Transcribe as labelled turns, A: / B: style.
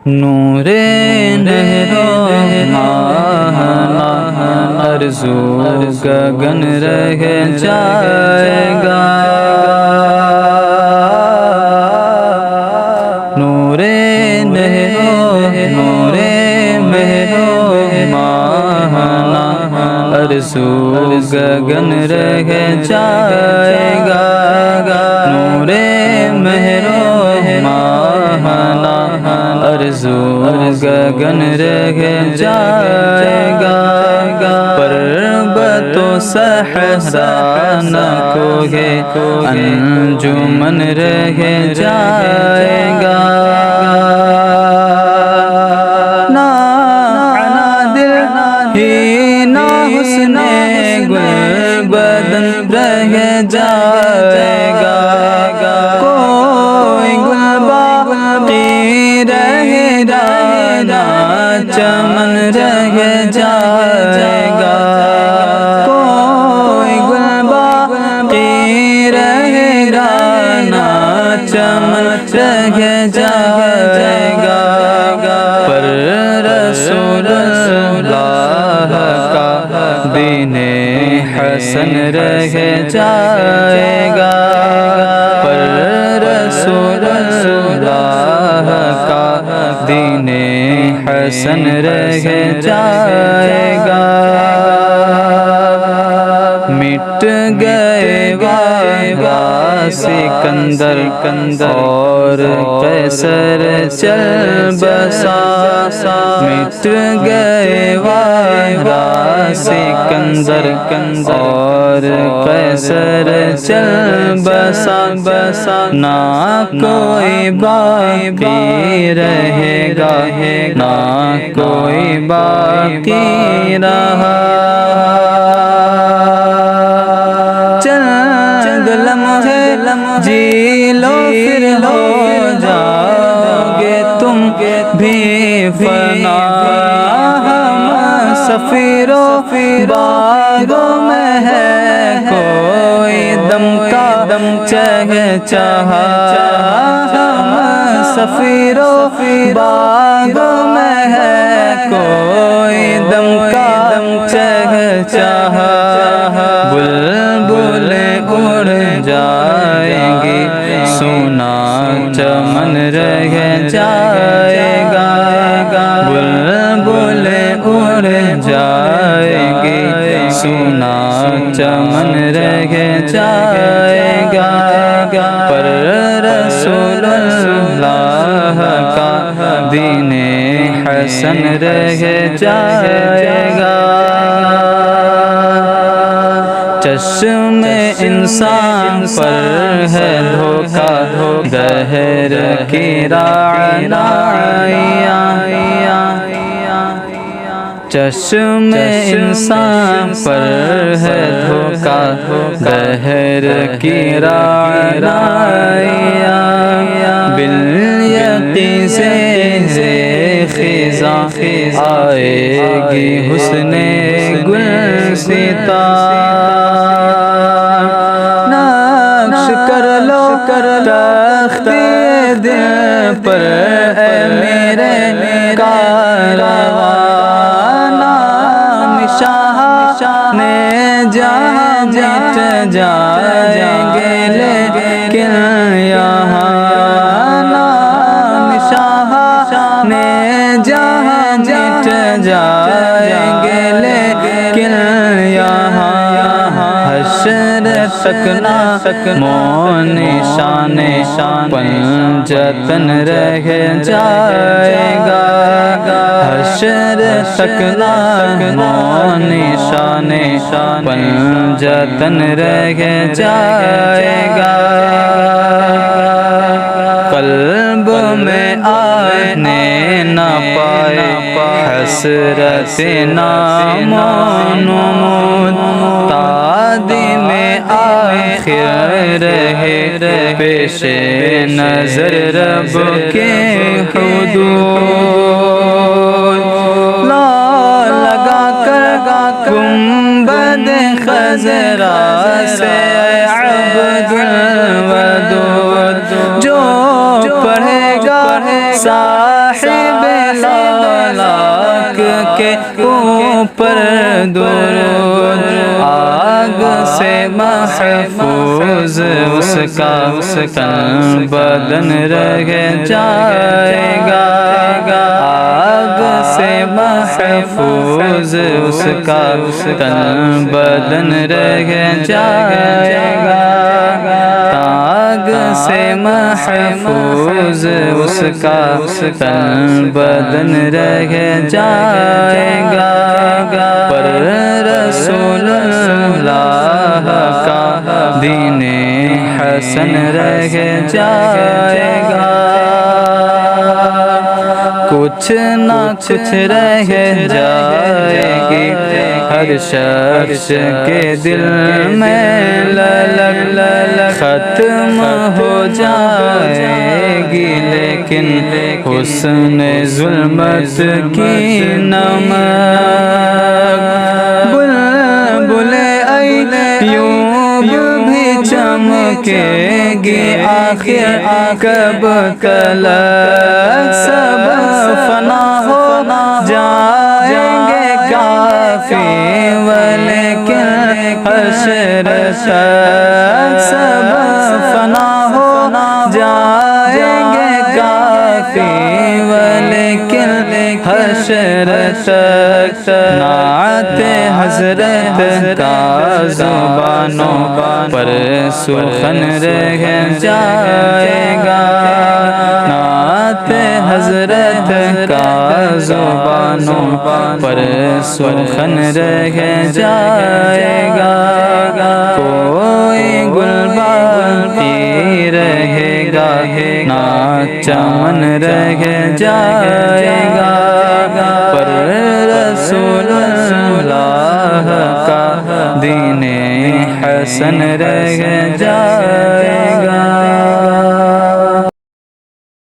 A: نور نہرو ماہنا ارزو گگن رہ جائے گا، نور مہرو ماہنا ارزو گگن رہ جائے گا، نور مہرو ماہنا ارزو گگن رہ جائے گا، پربت و صحرا نہ کوہ انجمن رہ جائے گا، نہ دل ہی نہ حسن گل بدن رہ جائے گا، کوئی گل باقی رہ جانا چمن رہ جائے گا، کوئی گل باقی رہ جانا چمن رہ جائے گا، پر رسول اللہ کا دین حسن رہ جائے گا، پر رسول اللہ کا دین حسن رہ جائے گا، مٹ گئے سکندر اور قیصر چل بسا، مٹ گئے سکندر اور قیصر چل بسا، نہ کوئی باقی رہے گا، نہ کوئی باقی رہا، چند لمحے جی لو پھر ہو جاؤ گے تم بھی فنا، ہم سفیروں باغوں میں ہے کوئی دم کا چہچہا، ہم سفیروں باغوں میں ہے کوئی دم کا چہچہا، بلبلیں اڑ جائیں گی سونا چمن رہ جائے گا، بلبلیں اڑ جائیں گی سونا چمن رہ جائے گا، پر رسول اللہ کا دین حسن رہ جائے گا، چشم انسان پر ہے دھوکہ دہر کی رعنائیاں، چشم انسان پر ہے دھوکہ دہر کی رعنائیاں، بالیقین سے خزاں آئے گی حسن گلستاں، نقش کر لو تختے دل پر اے میرے کارواں، نام شاہ نے جہاں مٹ جائیں گے لیکن یہاں، نام شاہ نے جہاں مٹ جائیں گے لیکن یہاں، حشر تک نہ نشان پنجتن رہ جائے گا، حشر تک نہ نشان پنجتن رہ جائے گا، قلب میں آنے نہ پائے حسرت نام و نمود، تادی میں آخر رہے پیش نظر رب کے حدود، لا لگا کر گنبد خضرا سے عبد الودود، جو پڑھے گا صاحب لالاک کے اوپر درود، آگ سے محفوظ اس کا تن بدن رہ جائے گا، آگ سے محفوظ اس کا تن بدن رہ جائے گا، آگ سے محفوظ اس کا تن بدن رہ جائے گا، پر رسول اللہ کا دین حسن رہ جائے گا، کچھ نہ کچھ رہ جائے گی ہر شخص کے دل میں للک، ختم ہو جائے گی لیکن حسن ظلمت کی نمک، بلبل ایوب بھی چمکے گی آخر کب تلک، سب فنا ہو جائیں گے کافی ولیکن حشر تک، سب فنا ہو جائیں گے کافی ولیکن حشر تک، نعت حضرت کا زبانوں پر سخن رہ جائے گا، نعت حضرت کا زبانوں پر سخن رہ جائے گا، کوئی گل باقی رہے گا نہ چمن رہ جائے گا، پر رسول اللہ کا دین حسن رہ جائے